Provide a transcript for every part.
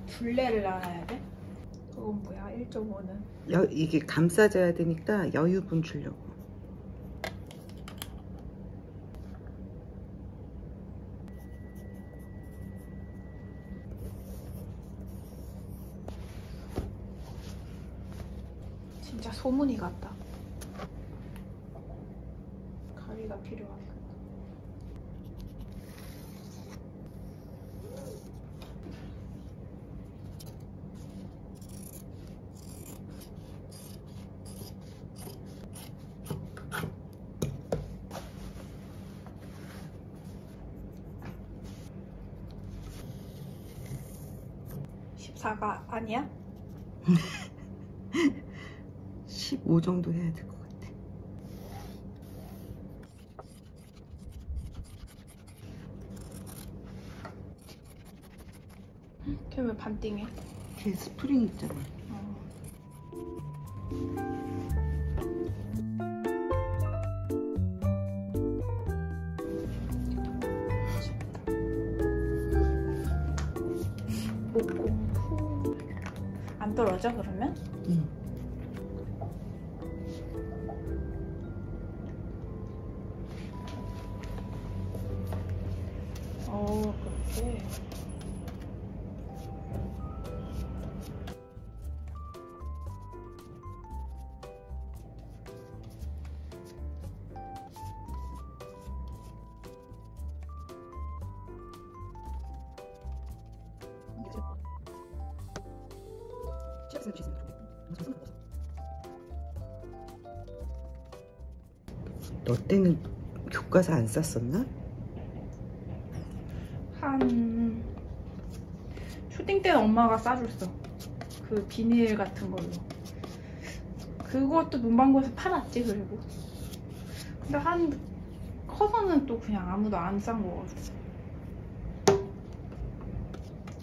둘레를 나눠야 돼? 그건 뭐야? 1.5는? 이게 감싸져야 되니까 여유분 주려고. 진짜 소문이 같다. 가위가 필요하겠다. 가 아니야? 15 정도 해야 될 것 같아. 걔 왜 반띵해? 걔 스프링 있잖아. 안 떨어져 그러면? 응. 그렇게. 너 때는 교과서 안 쌌었나? 한 초딩 때는 엄마가 싸줬어. 그 비닐 같은 걸로. 그것도 문방구에서 팔았지 그리고. 근데 한 커서는 또 그냥 아무도 안 싼 거 같아.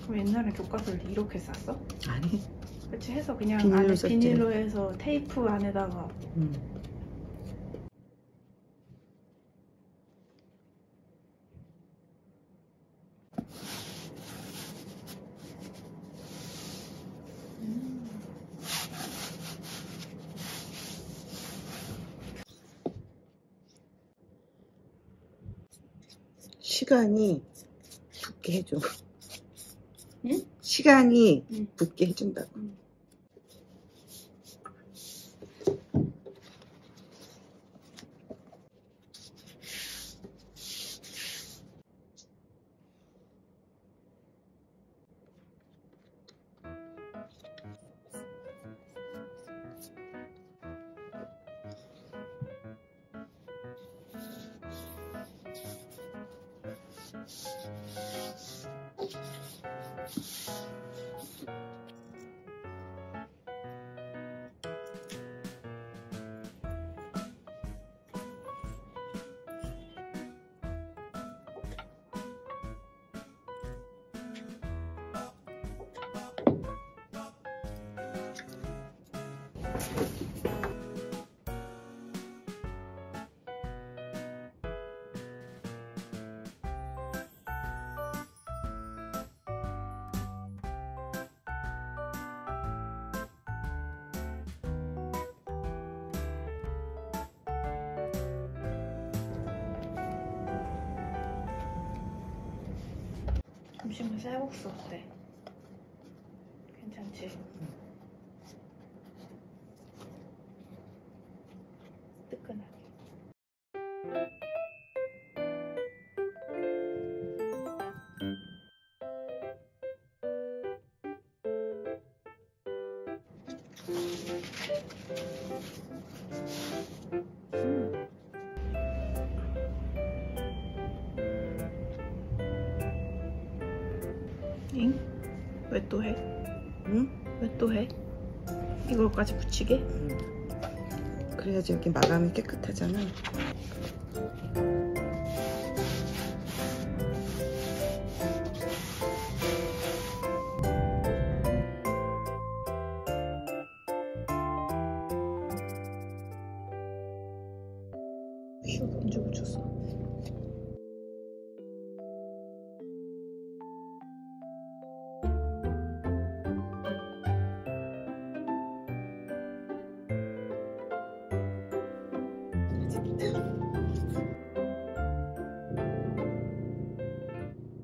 그럼 옛날에 교과서를 이렇게 쌌어? 아니. 그치 해서 그냥 비닐로 안에 썼지. 비닐로 해서 테이프 안에다가. 시간이 붙게 해줘. 응? 시간이 붙게 해준다고. 점심은 쌀국수 어때? 괜찮지? 뜨끈하게. 잉? 왜 또 해? 응? 왜 또 해? 이걸까지 붙이게? 응. 그래야지 이렇게 마감이 깨끗하잖아. 휴, 언제 붙였어?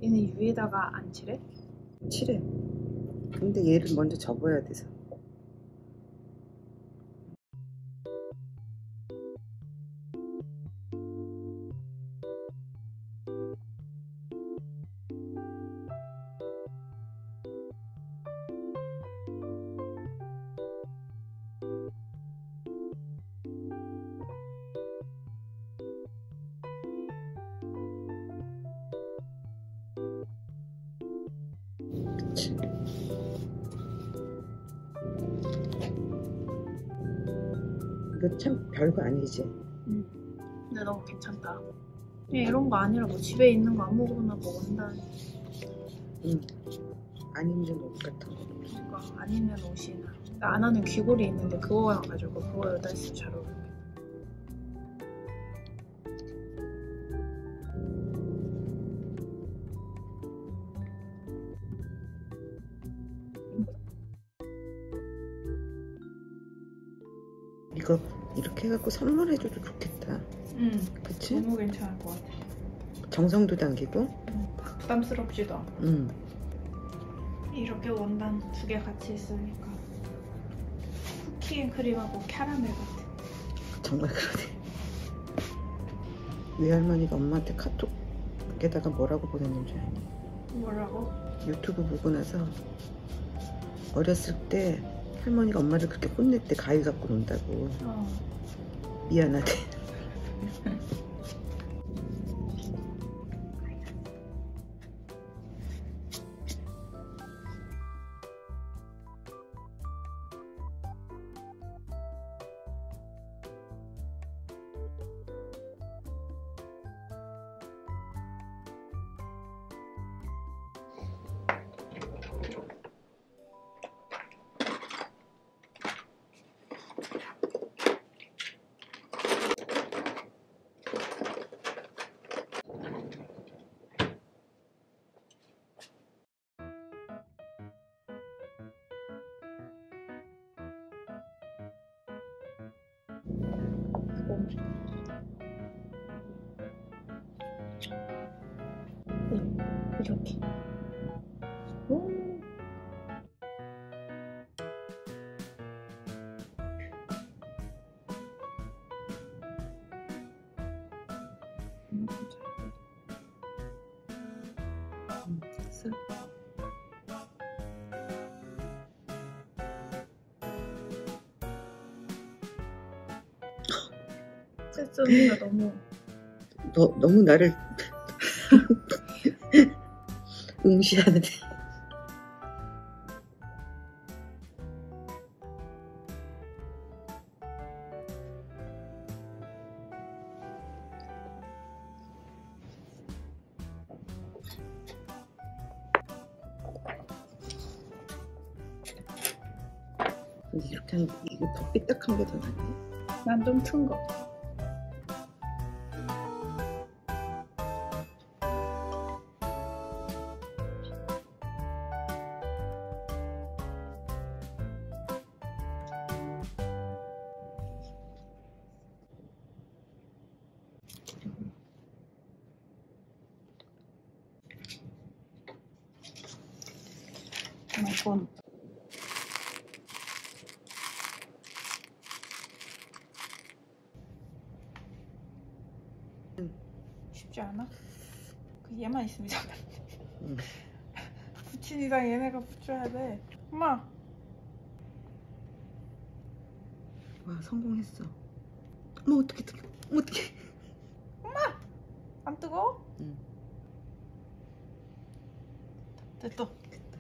얘는 위에다가 안 칠해? 칠해. 근데 얘를 먼저 접어야 돼서. 그치. 이거 참 별거 아니지. 응. 근데 너무 괜찮다. 그냥 이런 거 아니라 뭐 집에 있는 거 아무거나 뭐 원단. 응. 안 입는 옷 같은 거. 그러니까 안 입는 옷이나. 나 안 하는 귀걸이 있는데 그거 가지고 그거에다 있으면 잘 어울려. 이거 이렇게 해갖고 선물해줘도 좋겠다. 응. 그치? 너무 괜찮을 것 같아. 정성도 당기고. 부담스럽지도 않고. 응. 이렇게 원단 2개 같이 있으니까 쿠키앤크림하고 캐러멜 같아. 정말 그러네. 외할머니가 엄마한테 카톡에다가 뭐라고 보냈는 줄 아니? 뭐라고? 유튜브 보고 나서 어렸을 때 할머니가 엄마를 그렇게 혼냈대. 가위 갖고 논다고. 미안하대. 이렇게. 오. 됐어. 쎄쓰니가 너무 너무 나를 응시하는데. 근데 이렇게 하면 이게 더 삐딱한 게 더 낫네. 난 좀 튼 거. 이건 쉽지 않아? 그 얘만 있으면 잘 붙인 이상 얘네가 붙여야 돼. 엄마 와, 성공했어. 어머, 어떡해. 엄마! 안 뜨거워? 응. 됐어. 됐다.